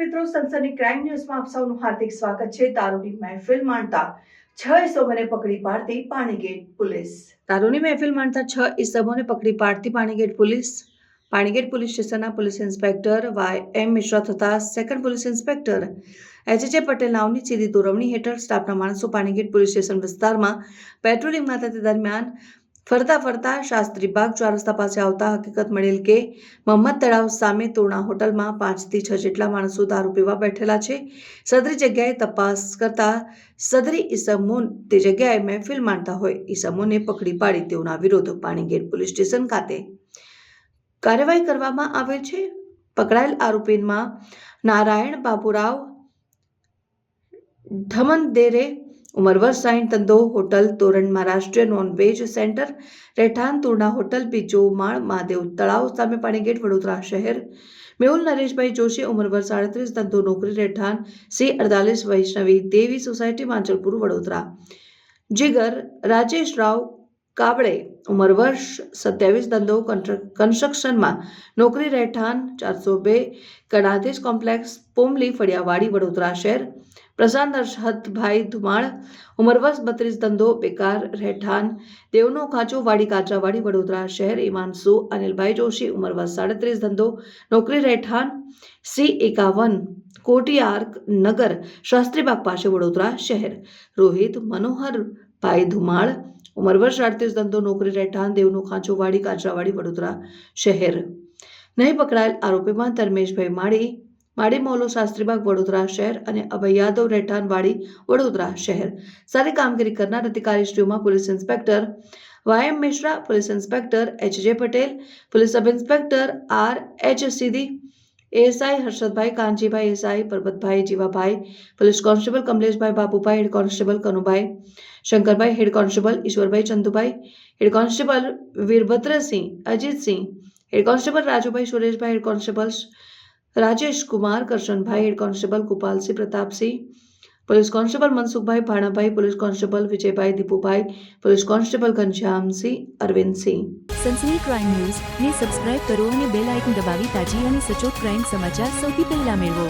મિત્રો, સનસની ક્રાઇમ ન્યૂઝમાં આપ સૌનું હાર્દિક સ્વાગત છે। દારૂની મહેફિલ માણતા 6 ઇસમોને પકડી પાડતી પાણીગેટ પોલીસ। દારૂની મહેફિલ માણતા 6 ઇસમોને પકડી પાડતી પાણીગેટ પોલીસ। પાણીગેટ પોલીસ સ્ટેશનના પોલીસ ઇન્સ્પેક્ટર YM મિશ્રા તથા second police inspector HJ Patel નાઓની સીધી દોરવણી હેઠળ સ્ટાફના માણસો પાણીગેટ પોલીસ સ્ટેશન વિસ્તારમાં પેટ્રોલિંગમાં હતા। તે દરમિયાન ફરતા શાસ્ત્રીબાગ 4 રસ્તા પાસે આવતા હકીકત મળેલ કે મોહમ્મદ તળાવ સામે તોરણા હોટલમાં 5 થી 6 જેટલા માણસો દારૂ પીવા બેઠેલા છે। સદરી જગ્યાએ તપાસ કરતા સદરી ઈસમો તે જગ્યાએ મહેફિલ માણતા હોય ઈસમોને પકડી પાડી તેઓના વિરુદ્ધ પાણીગેટ પોલીસ સ્ટેશન ખાતે કાર્યવાહી કરવામાં આવેલ છે। પકડાયેલ આરોપીમાં નારાયણ બાબુરાવ ઢમનદેરે उम्र वर्ष 60 धंधो होटल तोरण महाराष्ट्र नॉन-वेज सेंटर રહેઠાણ તોરણા હોટલ બીજો માળ મહાદેવ તળાવ સામે પાણીગેટ વડોદરા શહેર। મેહુલ નરેશભાઈ જોશી ઉંમર વર્ષ 38 ધંધો નોકરી રહેઠાણ C48 વૈષ્ણવી દેવી સોસાયટી માંજલપુર વડોદરા। જીગર રાજેશ રાવ કાબળે ઉંમર વર્ષ 27 ધંધો કન્સ્ટ્રક્શનમાં નોકરી રહેઠાણ 402 કણાદેશ કોમ્પ્લેક્સ પોમલી ફળિયાવાડી વડોદરા શહેર। પ્રશાંત હર્ષદભાઈ ધુમાળ ઉંમર વર્ષ 32 ધંધો બેકાર રહેઠાણ દેવનો ખાંચો વાડી કાચરાવાડી વડોદરા શહેર। ઈમાંશુ અનિલભાઈ જોશી ઉંમર વર્ષ 37 ધંધો નોકરી રહેઠાણ C51 કોટિયાર્ક નગર શાસ્ત્રીબાગ પાસે વડોદરા શહેર। રોહિત મનોહરભાઈ ધુમાળ ઉંમર વર્ષ 38 ધંધો નોકરી રહેઠાણ દેવનો ખાંચો વાડી કાચરાવાડી વડોદરા શહેર। નહીં પકડાયેલ આરોપીમાં ધર્મેશભાઈ માડી મોહલ્લો શાસ્ત્રીબાગ વડોદરા શહેર અને અભય યાદવ રહેઠાણ વાડી વડોદરા શહેર। સારી કામગીરી કરનાર અધિકારીશ્રીઓમાં police inspector YM Mishra, police inspector HJ Patel, police sub inspector RH Sidhi, ASI Harshadbhai Kanjibhai, ASI Parbatbhai Jivabhai, police constable Kamleshbhai Babubhai, head constable Kanubhai Shankarbhai, head constable Ishwarbhai Chandubhai, head constable Virbhadrasinh Ajitsinh, head constable Rajubhai Sureshbhai, head constable Rajesh Kumar Karshanbhai, head constable Gopal Singh Pratap Singh, police constable Mansukhbhai Bhanabhai, police constable Vijaybhai Dipubhai, police constable Ghanshyam Singh Arvind Singh. सनसनी crime news ने subscribe करो અને bell icon દબાવી તાજી અને સચોટ crime સમાચાર સૌથી પહેલા મેળવો।